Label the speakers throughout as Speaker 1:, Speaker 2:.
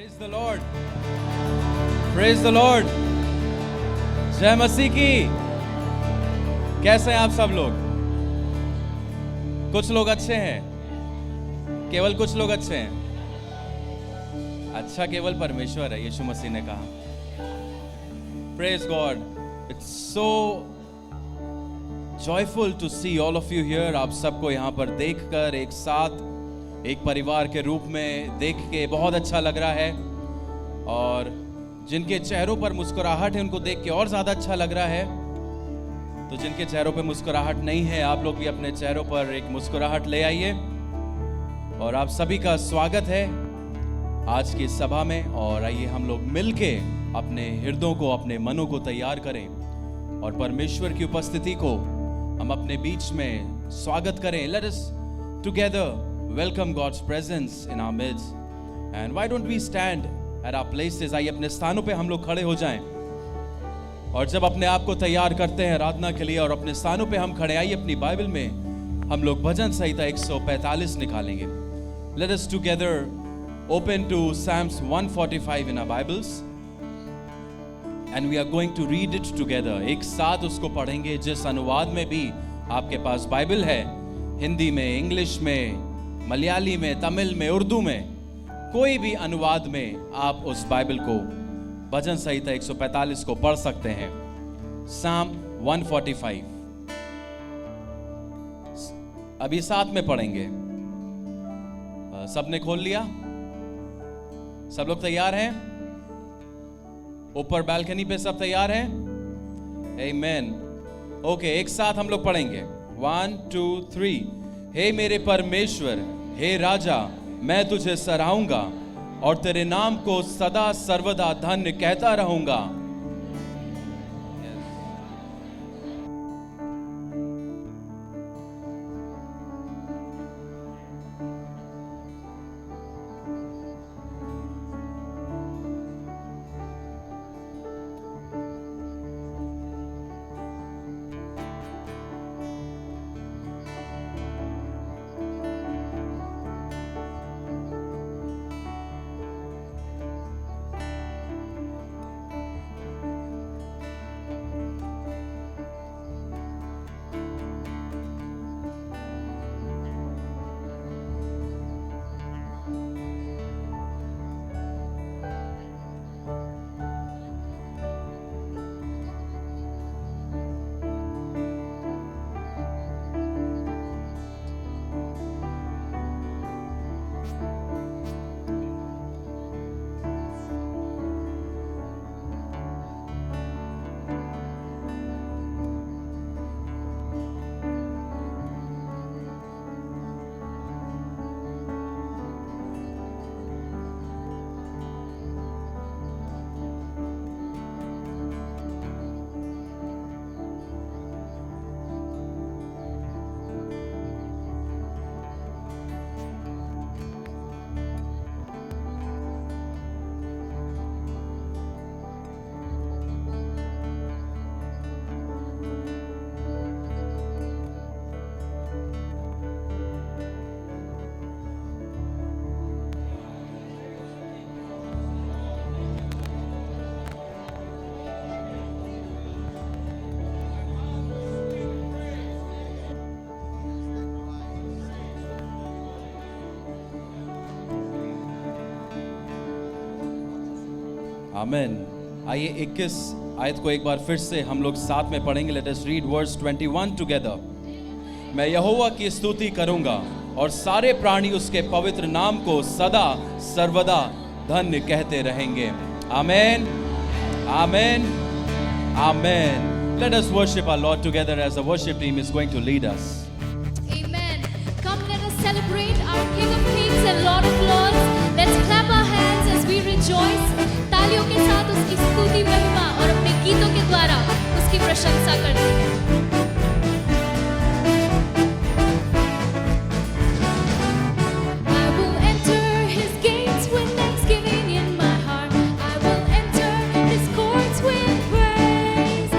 Speaker 1: Praise the Lord, praise the Lord. जय मसीह की। कैसे हैं आप सब लोग? कुछ लोग अच्छे हैं, केवल कुछ लोग अच्छे हैं। अच्छा केवल परमेश्वर है, यीशु मसीह ने कहा। Praise God. It's so joyful to see all of you here. आप सबको यहाँ पर देखकर एक साथ एक परिवार के रूप में देख के बहुत अच्छा लग रहा है, और जिनके चेहरों पर मुस्कुराहट है उनको देख के और ज़्यादा अच्छा लग रहा है। तो जिनके चेहरों पर मुस्कुराहट नहीं है, आप लोग भी अपने चेहरों पर एक मुस्कुराहट ले आइए। और आप सभी का स्वागत है आज की सभा में। और आइए हम लोग मिलके अपने हृदयों को, अपने मनों को तैयार करें और परमेश्वर की उपस्थिति को हम अपने बीच में स्वागत करें। Let us together welcome God's presence in our midst. And why don't we stand at our places? आइए अपने स्थानों पे हम लोग खड़े हो जाएं। और जब अपने आप को तैयार करते हैं आराधना के लिए और अपने स्थानों पे हम खड़े, आइए अपनी बाइबल में हम लोग भजन संहिता 145 निकालेंगे। Let us together open to Psalms 145 in our Bibles. And we are going to read it together. एक साथ उसको पढ़ेंगे। जिस अनुवाद में भी आपके पास बाइबल है, हिंदी में, इंग्लिश में, मलयाली में, तमिल में, उर्दू में, कोई भी अनुवाद में आप उस बाइबल को, भजन संहिता 145 को पढ़ सकते हैं। Psalm 145 अभी साथ में पढ़ेंगे। सबने खोल लिया? सब लोग तैयार हैं? ऊपर बालकनी पे सब तैयार हैं? आमीन। ओके, एक साथ हम लोग पढ़ेंगे। 1 2 3। हे मेरे परमेश्वर, हे राजा, मैं तुझे सराहूंगा और तेरे नाम को सदा सर्वदा धन्य कहता रहूंगा। आमीन। आइए 21 आयत को एक बार फिर से हम लोग साथ में पढ़ेंगे। Let us read verse 21 together. मैं यहोवा की स्तुति करूंगा और सारे प्राणी उसके पवित्र नाम को सदा सर्वदा धन्य कहते रहेंगे। आमीन, आमीन, आमीन। Let us worship our Lord together as the worship team is going to lead us.
Speaker 2: Amen. Come, let us celebrate our King of Kings and Lord of Lords. Let's clap our hands as we rejoice. तालियों के साथ उसकी स्तुति महिमा और अपने गीतों के द्वारा उसकी प्रशंसा करते हैं। I will enter his gates with thanksgiving in my heart. I will enter his courts with praise.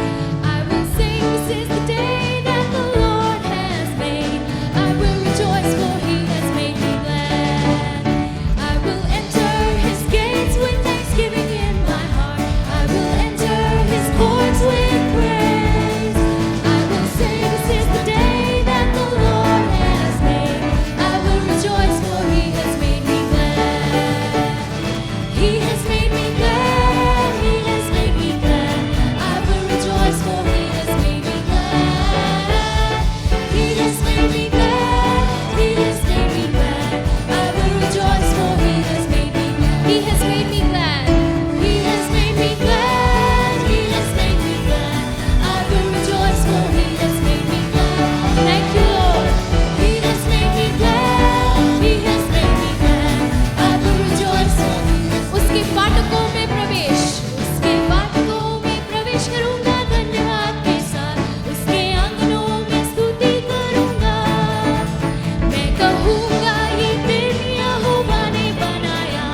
Speaker 2: I will sing, this is the day that the Lord has made. I will rejoice, for he has made me glad. उसके फाटकों में प्रवेश करूंगा धन्यवाद के साथ, उसके आंगनों में स्तुति करूंगा। मैं कहूंगा ये दिन यहोवा ने बनाया,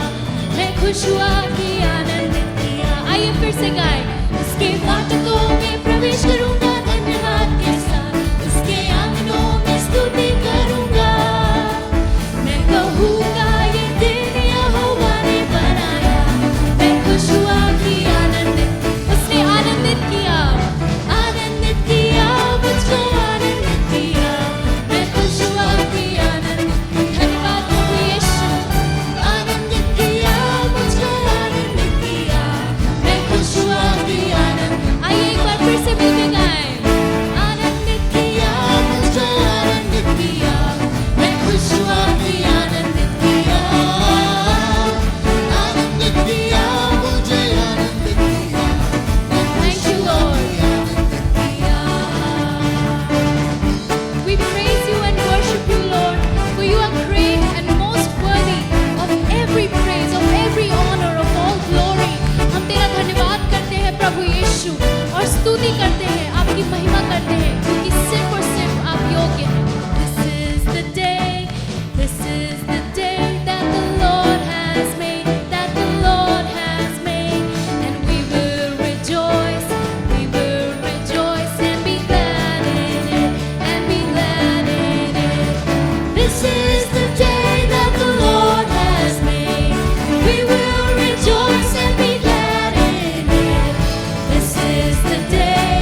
Speaker 2: मैं खुश हुआ कि आनंदित किया। आइए फिर से गाएं। उसके फाटकों में प्रवेश करूंगा धन्यवाद के साथ, उसके आंगनों में स्तुति करूंगा। मैं कहूंगा ये दिन यहोवा ने बनाया, मैं खुश हुआ कि आनंदित किया, आनंदित किया, मुझको आनंदित किया। मैं खुश हुआ कि आनंदित, धन्यवाद प्रभु यीशु। आनंदित किया, मुझको आनंदित किया। मैं खुश हुआ कि आनंदित। आइए एक बार फिर से मिलकर गाएं। आनंदित किया, मुझको आनंदित किया। मैं खुश हुआ कि आनंदित किया। आनंदित किया, मुझे आनंदित किया। Thank you, Lord. We praise you and worship you, Lord, for you are great and most worthy of every praise, of every honor, of all glory. हम तेरा धन्यवाद करते हैं प्रभु यीशु और स्तुति करते हैं, आपकी महिमा करते हैं, क्योंकि सिर्फ और सिर्फ आप योग्य हैं। This is the day that the Lord has made, that the Lord has made, and we will rejoice and be glad in it, and be glad in it. This is the day that the Lord has made. We will rejoice and be glad in it. This is the day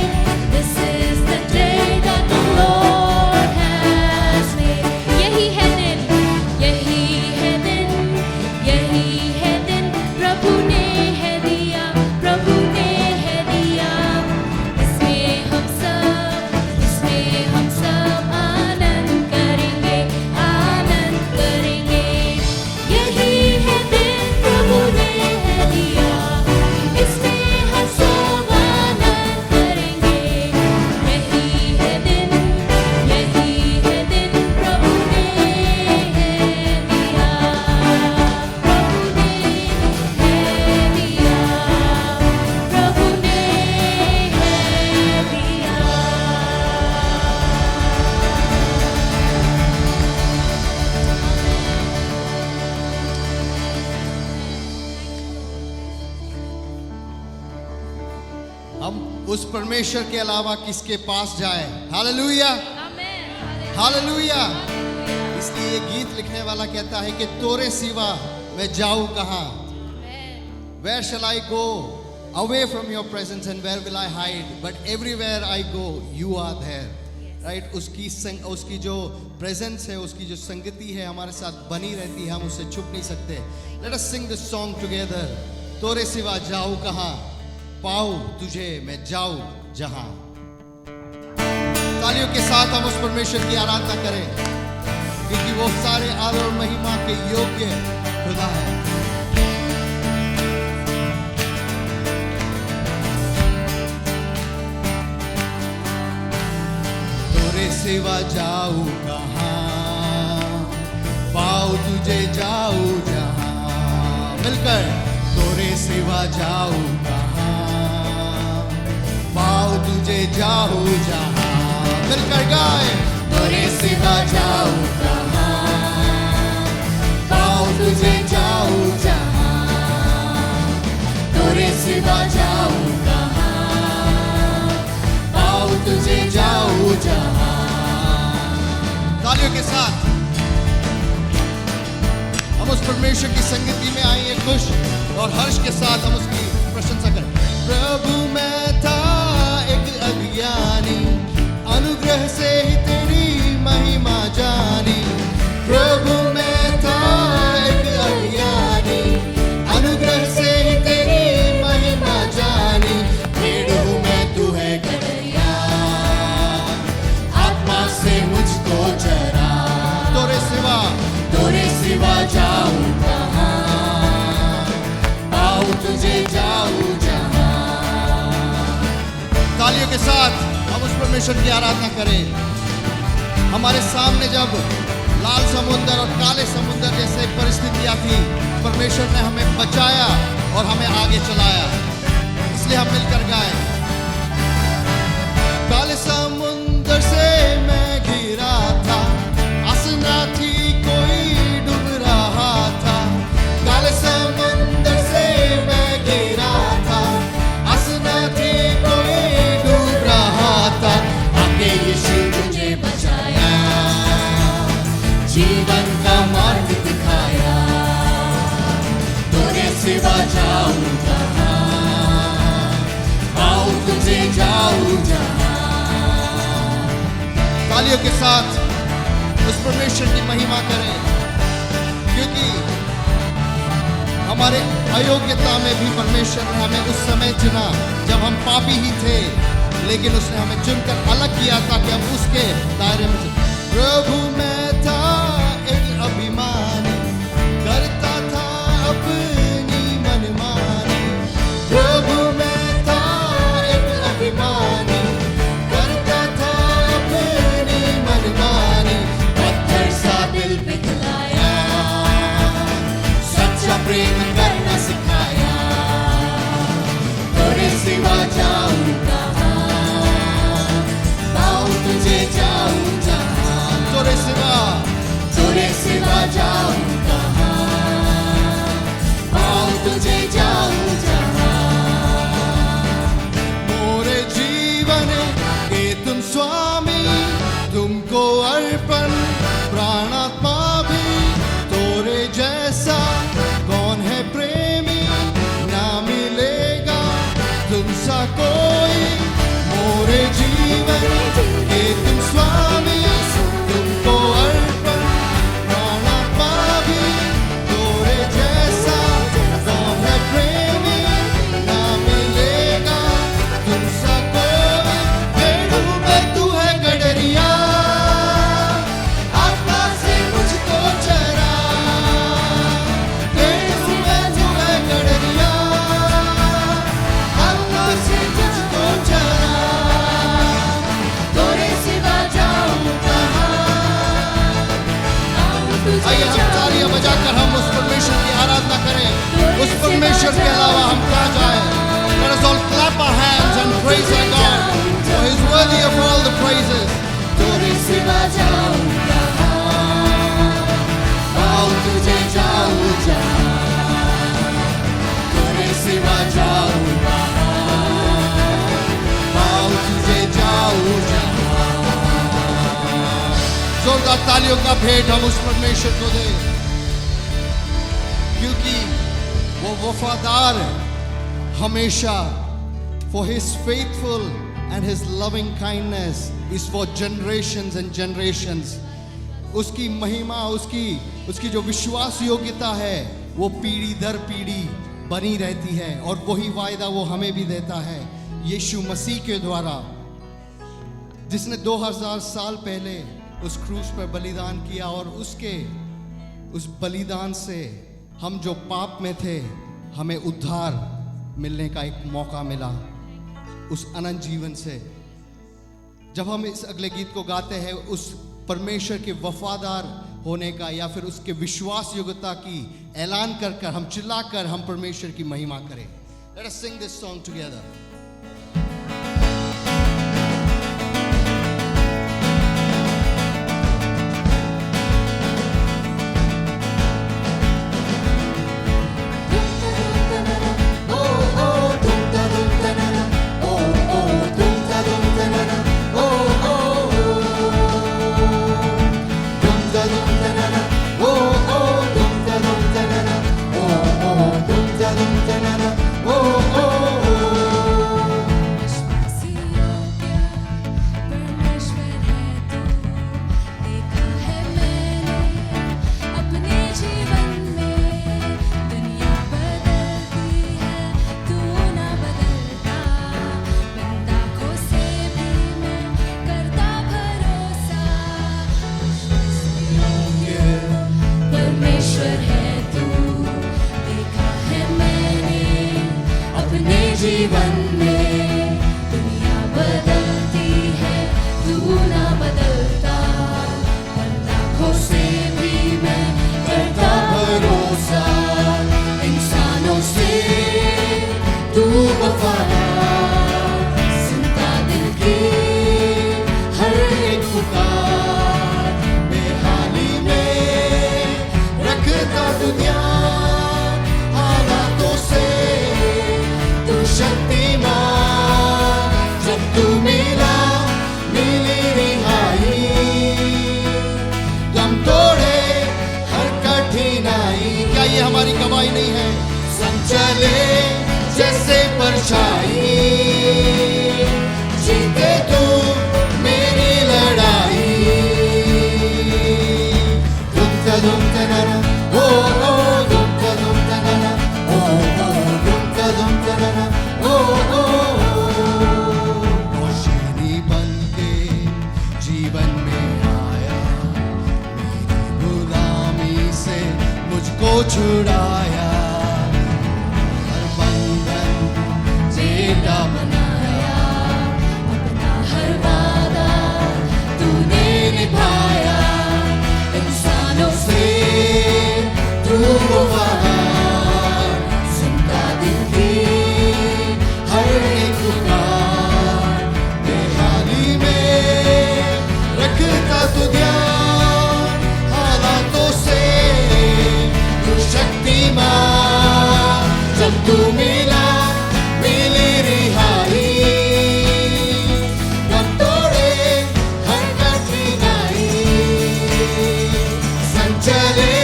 Speaker 2: that the Lord has made. यही है दिन, प्रभु ने है दिया, प्रभु ने है दिया। इसमें हम सब आनंद करेंगे। यही है दिन प्रभु ने है दिया, इसमें हम सब आनंद करेंगे। यही है दिन प्रभु ने है दिया, प्रभु ने है दिया, प्रभु ने है दिया।
Speaker 3: हम उस परमेश्वर के अलावा किसके पास जाएं? Hallelujah, hallelujah. इसलिए ये गीत लिखने वाला कहता है कि तोरे सिवा मैं जाऊं कहां? Where shall I go away from your presence and where will I hide? But everywhere I go, you are there. Right? उसकी जो presence है, उसकी जो संगति है हमारे साथ बनी रहती है, हम उससे छुप नहीं सकते। Let us sing this song together. तोरे सिवा जाऊं कहां? पाऊं तुझे मैं जाऊं जहां। तालियों के साथ हम उस परमेश्वर की आराधना करें, क्योंकि वो सारे आदर और महिमा के योग्य खुदा है। तोरे सिवा जाऊं कहां? पाऊं तुझे जाऊं जहां। मिलकर तोरे सिवा जाऊं कहां? पाऊं तुझे जाऊं जहां। मिलकर गाए। तोरे सिवा जाऊं कहां? पाऊं तुझे जाऊं जहां। तोरे सिवा जाऊं कहां? पाऊं तुझे जाऊं जहां। तालियों के साथ हम उस परमेश्वर की संगति में आएंगे, खुश और हर्ष के साथ हम उसकी प्रशंसा करें। प्रभु मैं था एक अज्ञानी, अनुग्रह से ही तेरी महिमा जानी। प्रभु मैं था एक अज्ञानी, अनुग्रह से ही तेरी महिमा जानी। भेड़ हूँ मैं, तू है गदरिया, आत्मा से मुझको चरा। तोरे सिवा जाऊं कहां? पाऊं तुझे जाऊं जहां। तालियों के साथ हम उस परमेश्वर की आराधना करें। हमारे सामने जब लाल समुद्र और काले समुद्र जैसे परिस्थितियां थी, परमेश्वर ने हमें बचाया। और हमें आगे चलाया। इसलिए हम मिलकर गाए। काले समुंदर से मैं घिरा था, आस ना थी कोई डूब रहा था। काले समुंदर से मैं घिरा था, आस ना थी कोई डूब रहा था। आके यीशु मुझे बचाया, जीवन का मार्ग दिखाया। तेरे सिवा जाऊं कहाँ, पाऊं तुझे जाऊं जहाँ। तालियों के साथ उस परमेश्वर की महिमा करें, क्योंकि हमारे अयोग्यता में भी परमेश्वर ने हमें उस समय चुना जब हम पापी ही थे, लेकिन उसने हमें चुनकर अलग किया ताकि हम उसके दायरे में। प्रभु मैं था एक अभिमानी, करता था अपनी मनमानी। प्रभु मैं था एक अभिमानी, करता था अपनी मनमानी। पत्थर सा दिल पिघलाया, सच्चा प्रेम करना सिखाया। तेरे सिवा जाऊं कहाँ, पाऊं तुझे जाऊं जहाँ। तेरे सिवा जाऊं कहाँ, पाऊं तुझे जाऊं जहाँ। मोरे जीवन के तुम स्वामी, तुमको अर्पण प्राणात्मा भी। तोरे जैसा कौन है प्रेमी, ना मिलेगा तुमसा कोई। मोरे जीवन के तुम स्वामी, तुमको अर्पण प्राणात्मा भी। तोरे जैसा कौन है प्रेमी, ना मिलेगा तुमसा कोई। भेड़ों में तू है गडरिया, आत्मा से मुझको चरा। भेड़ों में तू है गडरिया, आत्मा से मुझको चरा। तोरे सिवा जाऊं कहाँ, आइए हम तालियां बजाकर हम उस परमेश्वर की आराधना करें। उस परमेश्वर के अलावा हम कहाँ जाएं? Let us all clap our hands and praise our God, for He is worthy of all the praises. तोरे सिवा जाऊं कहाँ, पाऊं तुझे जाऊं जहाँ। तोरे सिवा जाऊं कहाँ, पाऊं तुझे जाऊं जहाँ। जोरदार तालियों का भेंट हम उस परमेश्वर को दें, क्योंकि वो वफादार है हमेशा। For His faithful and His loving kindness is for generations and generations. उसकी महिमा, उसकी जो विश्वास योग्यता है वो पीढ़ी दर पीढ़ी बनी रहती है। और वही वायदा वो हमें भी देता है यीशु मसीह के द्वारा, जिसने 2000 साल पहले उस क्रूस पर बलिदान किया। और उस बलिदान से हम जो पाप में थे, हमें उद्धार मिलने का एक मौका मिला उस अनंत जीवन से। जब हम इस अगले गीत को गाते हैं, उस परमेश्वर के वफादार होने का या फिर उसके विश्वास योग्यता की ऐलान कर हम चिल्लाकर हम परमेश्वर की महिमा करें। Let us sing this song together.
Speaker 2: जीवन में दुनिया बदलती है, तू ना बदलता। लाखों से भी मैं करता भरोसा, इंसानों से
Speaker 3: संग चले जैसे परछाई, जीते तू मेरी लड़ाई। दुम तनाना ओ दुम तनाना ओ दुम तनाना ओ रोशनी बन के जीवन में आया, मेरी गुलामी से मुझको छुड़ाया, हर बंधन जेठा बनाया, अपना हर वादा तूने निभाया, इंसानों से तू वफादार, सुनता दिल की हर एक पुकार, बेहाली में रखता तू ध्यान, हालातों से तू शक्तिमान, जब तू मिला मिली रिहाई, गम तोड़े हर कठिनाई, संग चले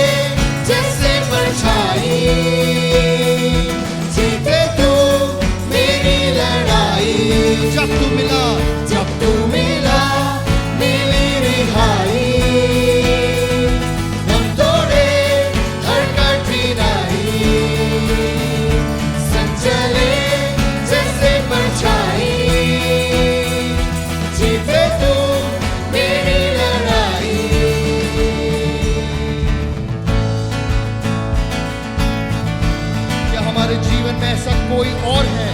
Speaker 3: जैसे परछाई, जीते तू मेरी लड़ाई। जब तू मिला मिली रिहाई, गम तोड़े हर कठिनाई, संग चले जैसे परछाई, जीते तू मेरी लड़ाई। क्या हमारे जीवन में ऐसा कोई और है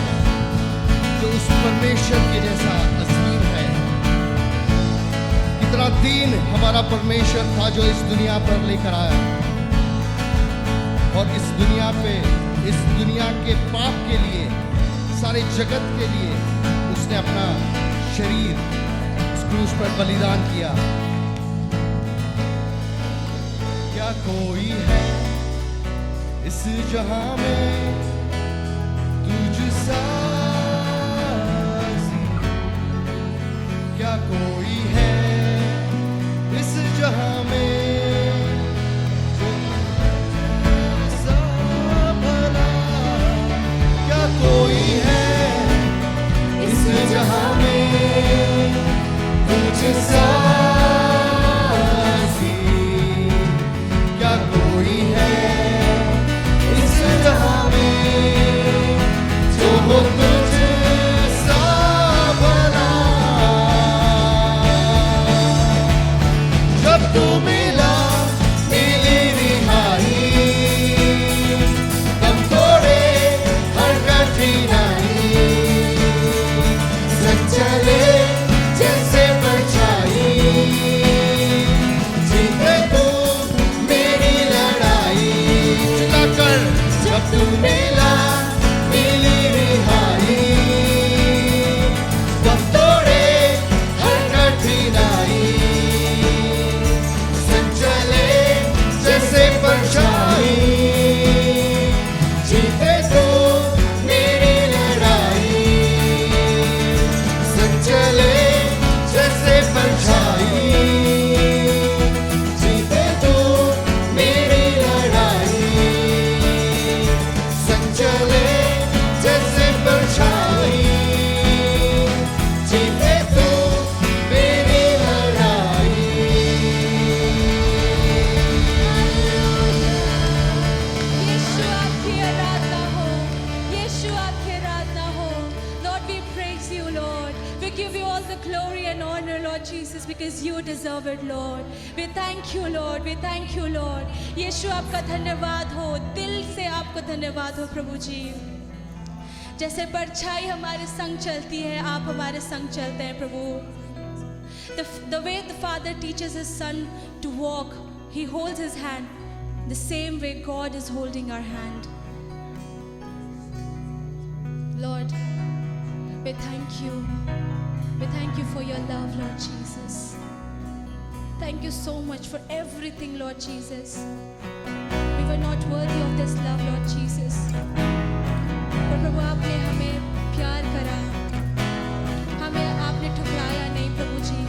Speaker 3: जो उस परमेश्वर के जैसा अजीम है? कितना दीन हमारा परमेश्वर था जो इस दुनिया पर लेकर आया, और इस दुनिया के पाप के लिए, सारे जगत के लिए उसने अपना शरीर उस क्रूस पर बलिदान किया। क्या कोई है इस जहां में तुझसा? क्या कोई है इस जहां में जो तुझसा भला? क्या कोई है इस जहां में तुझसा? क्या कोई है इस जहां में जो हो तुझसा भला? जब तू मिला मिली रिहाई, गम तोड़े हर कठिनाई, संग चले जैसे परछाई, जीते तू मेरी लड़ाई। चिल्लाकर जब तू मिला मिली रिहाई, गम तोड़े हर कठिनाई, संग चले जैसे परछाई, जीते तू मेरी लड़ाई, संग चले जैसे परछाई, जीते तू मेरी लड़ाई, संग चले जैसे परछाई, जीते तू मेरी लड़ाई।
Speaker 2: यीशु आपकी आराधना हो, यीशु आपकी आराधना हो। Lord, we praise you, Lord. We give you all the glory and honor, Lord Jesus, because you deserve it, Lord. We thank you, Lord. We thank you, Lord. यीशु आपका धन्यवाद हो, दिल से आपको धन्यवाद हो प्रभु जी। जैसे परछाई हमारे संग चलती है, आप हमारे संग चलते हैं प्रभु। The way the Father teaches His Son to walk, He holds His hand. The same way God is holding our hand. Lord, we thank you. We thank you for your love, Lord Jesus. Thank you so much for everything, Lord Jesus. We were not worthy of this love, Lord Jesus. पर प्रभु आपने हमें प्यार करा, हमें आपने ठुकराया नहीं प्रभु जी।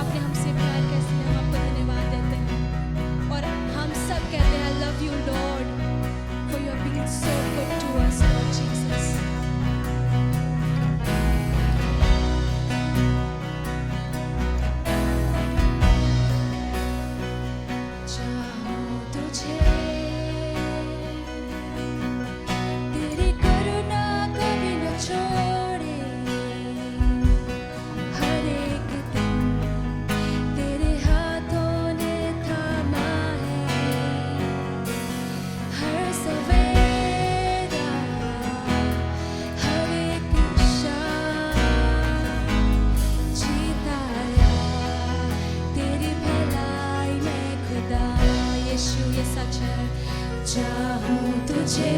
Speaker 2: आपने हमसे प्यार किया, इसलिए हम आपको धन्यवाद देते हैं। और हम सब कहते हैं, I love you, Lord, for your being so good to us, Lord Jesus. चाहूं तुझे, तेरी करुणा कभी न छोड़े, हर एक दिन तेरे हाथों ने थामा है, हर सवेरा, हर एक शाम जीताया तेरी भलाई में खुदा। यीशु ये सच है, चाहूं तुझे,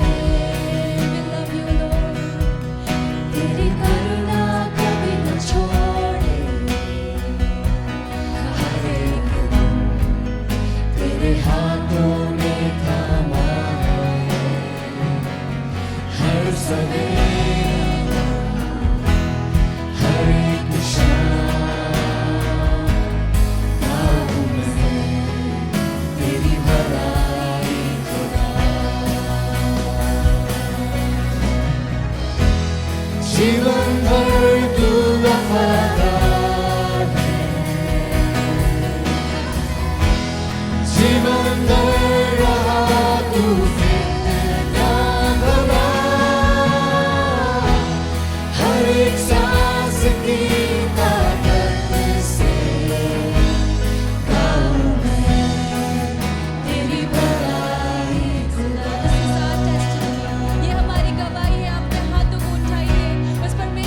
Speaker 2: we love you Lord, तेरी करुणा कभी न छोड़े, हर एक दिन तेरे हाथों ने थामा है, हर सवेरा, हर एक शाम गाऊं मैं तेरी भलाई खुदा। जीवन भर तू वफादार है, जीवन भर रहा तू फिरता भला, हर एक सांस की ताकत से गाऊं मैं तेरी भलाई खुदा। ये हमारी गवाही है, अपने हाथों को उठाइए, उस परमेश्वर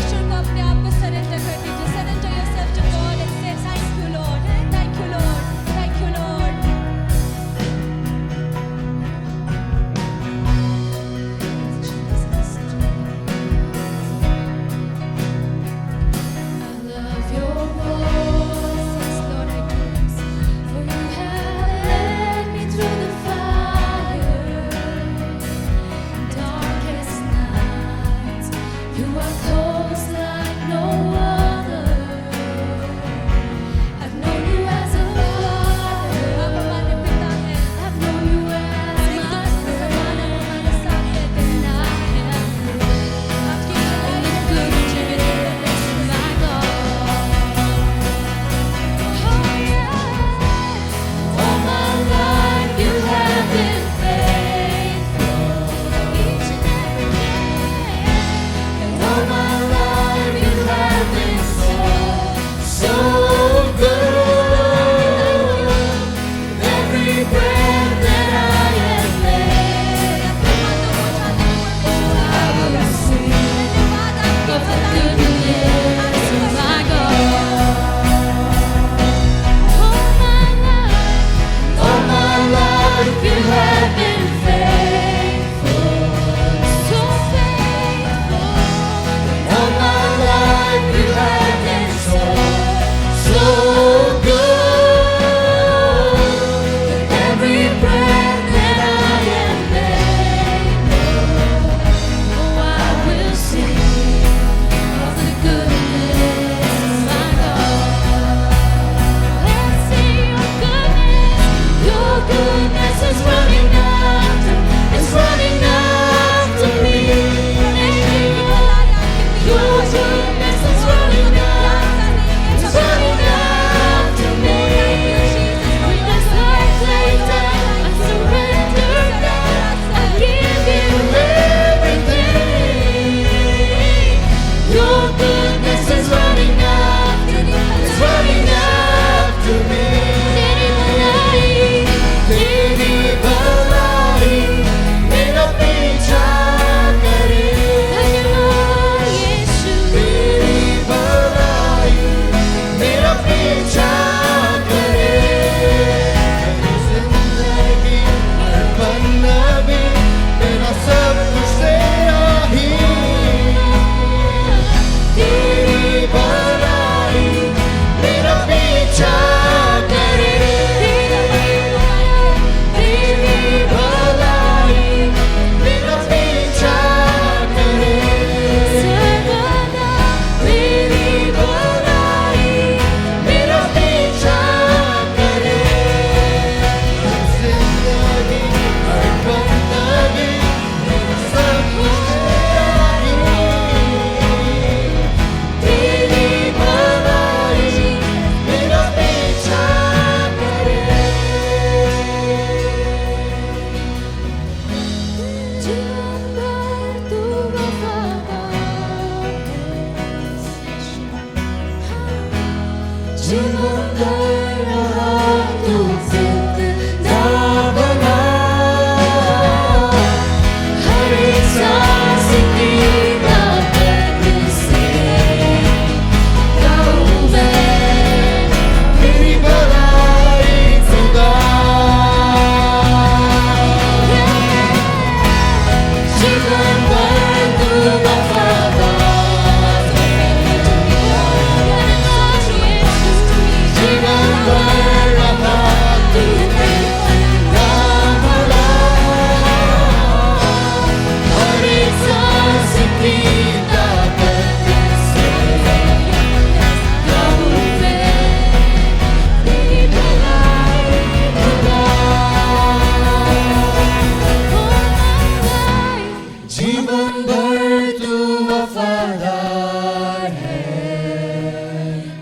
Speaker 3: जीवन भर तू वफादार है,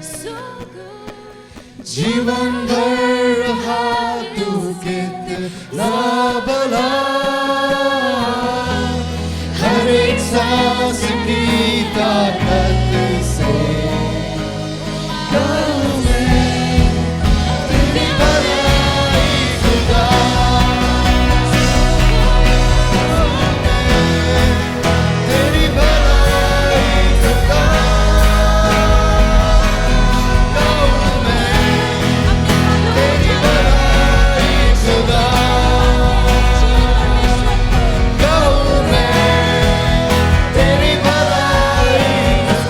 Speaker 2: so good.
Speaker 3: जीवन भर रहा तू कितना भला, हर एक सांस की ताकत से गाऊं मैं तेरी भलाई खुदा, तेरी भलाई खुदा, गाऊं मैं तेरी भलाई खुदा, गाऊं मैं तेरी भलाई खुदा,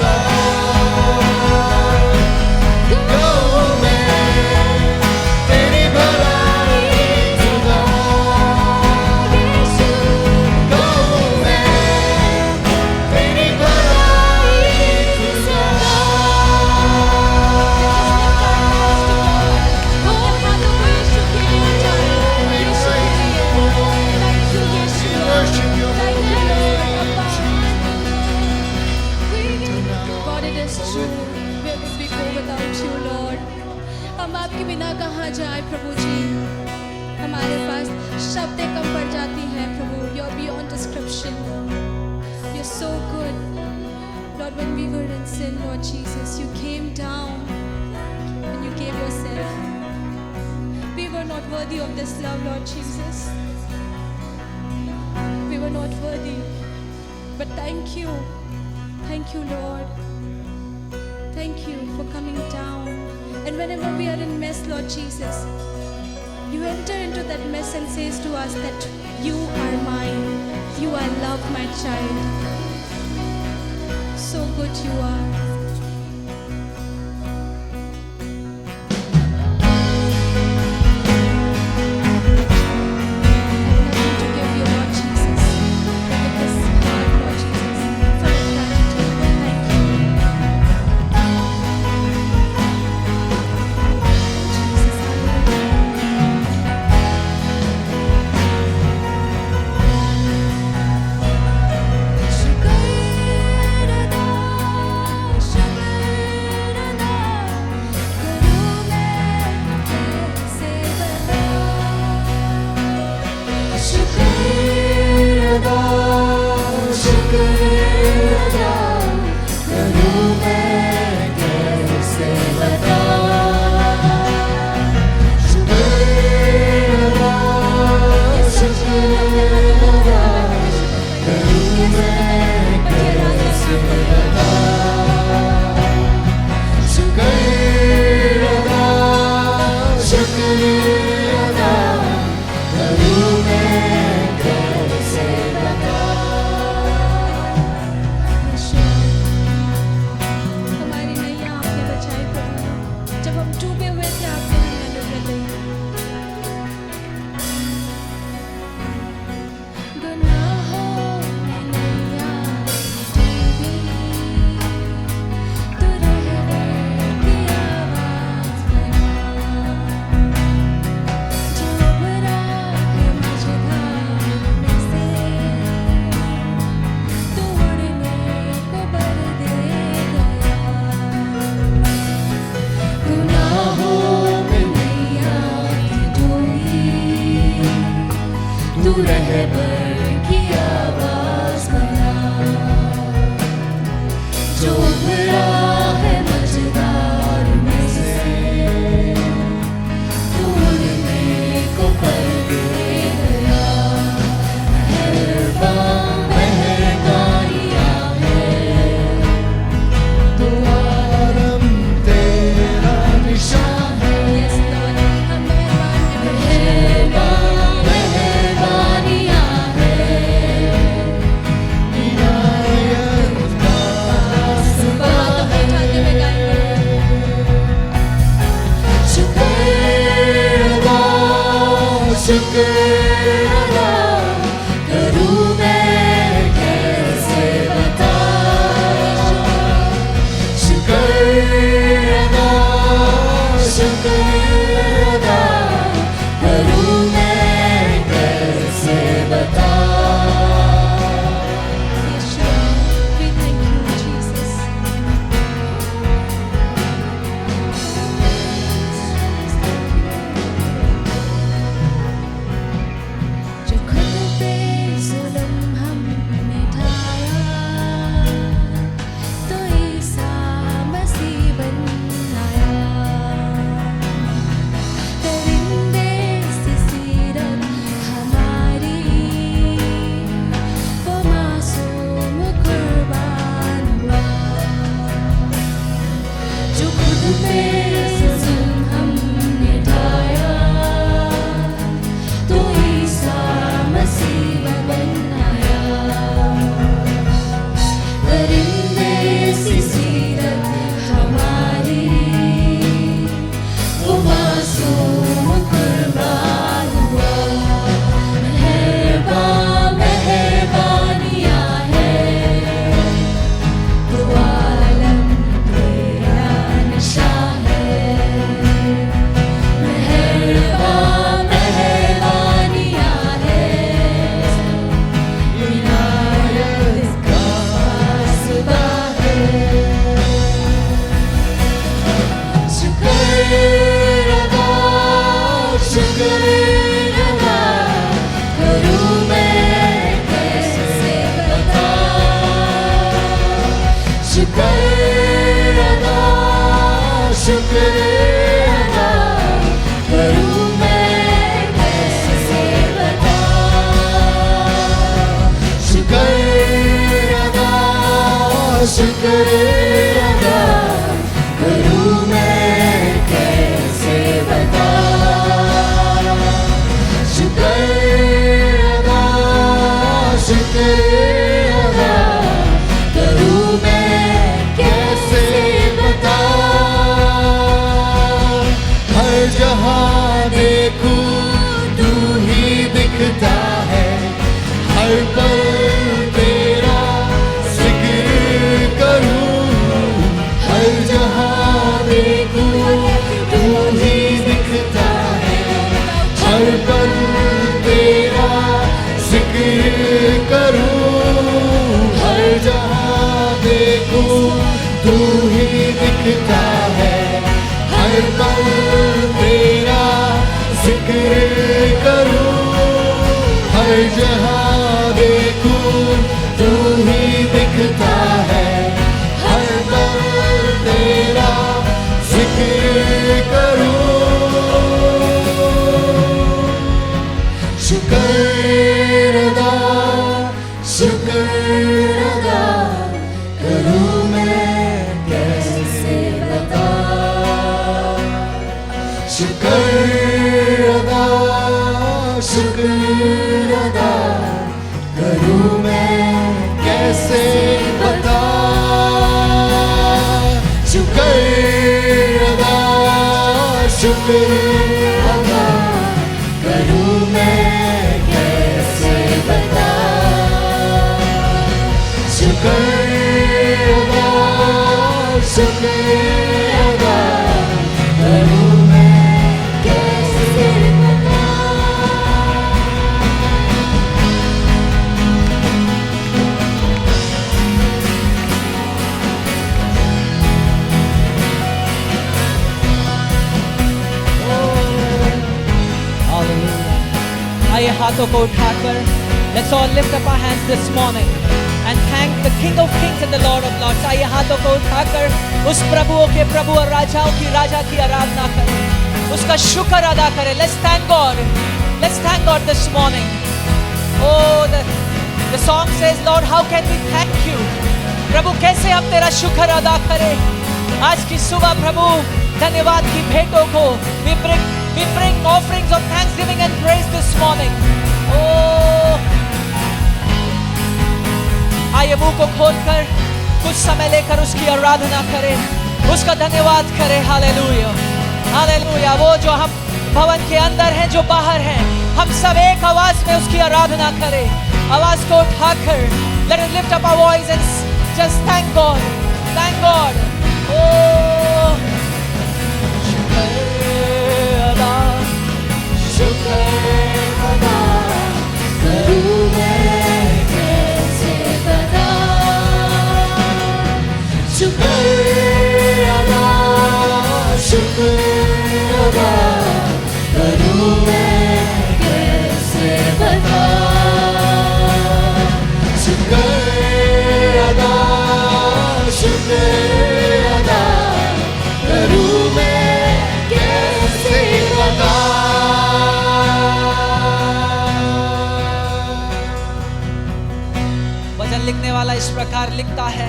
Speaker 3: गाऊं मैं तेरी भलाई खुदा, गाऊं मैं तेरी भलाई खुदा।
Speaker 2: God, it is true. Where would we go without you, Lord? हम आपके बिना कहाँ जाए प्रभु जी, हमारे पास शब्दें कम पड़ जाती हैं प्रभु. You're beyond description. You're so good. Lord, when we were in sin, Lord Jesus, you came down and you gave yourself. We were not worthy of this love, Lord Jesus. We were not worthy. But thank you. Thank you, Lord. Thank you for coming down. And whenever we are in mess, Lord Jesus, you enter into that mess and says to us that you are mine. You are love, my child. So good you are. Nothing to give you, Lord Jesus. But this heart, Lord Jesus, full of gratitude. Thank you. Jesus, hallelujah.
Speaker 3: शुक्र अदा करूं मैं कैसे बता शुक्र अदा करूं मैं कैसे बता शुक्र अदा करूं मैं कैसे बता हर जहां देखूं तू ही दिखता है हर पल तेरा जिक्र करूं हर जहां देखूं तू ही दिखता है हर पल तेरा जिक्र करूं हर जहां देखूं तू ही दिखता है हर पल तेरा जिक्र करूं हर जहां देखूं तू ही दिखता है हर पल तेरा जिक्र करूं शुक्र अदा करूं मैं कैसे बता शुक्र अदा करूं मैं कैसे बता शुक्र अदा करूं मैं कैसे बता शुक्र अदा करूं मैं कैसे बता
Speaker 4: आइए हाथों को उठाकर let's all lift up our hands this morning and thank the King of Kings and the Lord of Lords. आइए हाथों को उठाकर उस प्रभुओं के प्रभु और राजाओं की राजा की आराधना करें उसका शुक्र अदा करें. Let's thank God this morning. Oh, the song says, Lord, how can we thank you? प्रभु कैसे हम तेरा शुक्र अदा करें. आज की सुबह प्रभु धन्यवाद की भेंटों को we bring offerings of thanksgiving and praise this morning. Oh, आइए मुंह को खोलकर कुछ समय लेकर उसकी आराधना करें उसका धन्यवाद करें. Hallelujah hallelujah. वो जो हम भवन के अंदर हैं जो बाहर हैं हम सब एक आवाज में उसकी आराधना करें. आवाज को उठाकर let us lift up our voice and just thank God. Oh,
Speaker 3: शुक्र अदा करूं मैं कैसे बता शुक्र अदा करूं मैं कैसे बता शुक्र अदा करूं मैं कैसे बता
Speaker 4: लिखने वाला इस प्रकार लिखता है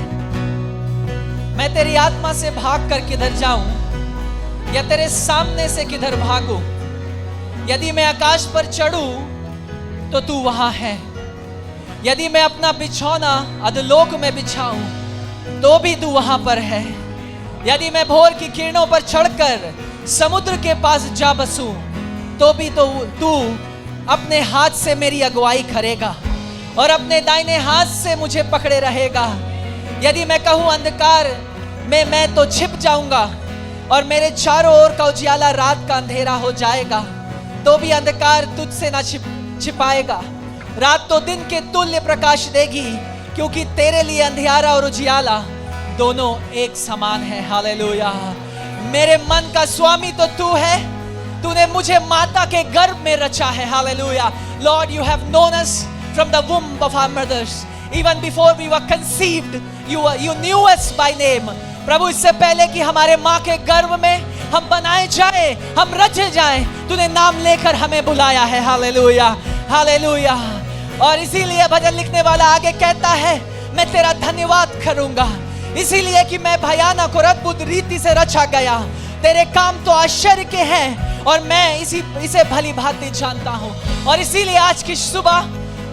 Speaker 4: मैं तेरी आत्मा से भाग कर किधर जाऊं या तेरे सामने से किधर भागूं. यदि मैं आकाश पर चढ़ूं तो तू वहां है यदि मैं अपना बिछौना अधोलोक में बिछाऊं तो भी तू वहां पर है. यदि मैं भोर की किरणों पर चढ़कर समुद्र के पास जा बसूं तो भी तो तू अपने हाथ से मेरी अगुवाई करेगा और अपने दाहिने हाथ से मुझे पकड़े रहेगा. यदि मैं कहूं अंधकार में मैं तो छिप जाऊंगा और मेरे चारों ओर का उजियाला रात का अंधेरा हो जाएगा तो भी अंधकार तुझसे ना छिपाएगा. रात तो दिन के तुल्य प्रकाश देगी क्योंकि तेरे लिए अंधियारा और उजियाला दोनों एक समान है. हालेलुया. मेरे मन का स्वामी तो तू है. तूने मुझे माता के गर्भ में रचा है. Hallelujah. Lord, you have known us from the womb of our mothers. Even before we were conceived, you knew us by name. प्रभु, इससे पहले कि हमारे माँ के गर्भ में हम बनाए जाए, हम रचे जाए, तूने नाम लेकर हमें बुलाया है। Hallelujah, hallelujah. और इसीलिए भजन लिखने वाला आगे कहता है, मैं तेरा धन्यवाद करूंगा, इसीलिए कि मैं भयानक और अद्भुत रीति से रचा गया। तेरे काम तो आश्चर्य के हैं और मैं इसे भली भांति जानता हूँ। और इसीलिए आज की सुबह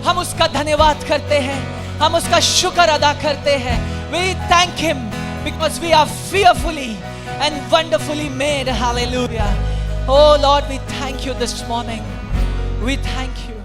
Speaker 4: हम उसका धन्यवाद करते हैं, हम उसका शुक्र अदा करते हैं। We thank him because we are fearfully and wonderfully made. Hallelujah. Oh Lord, we thank you this morning. We thank you.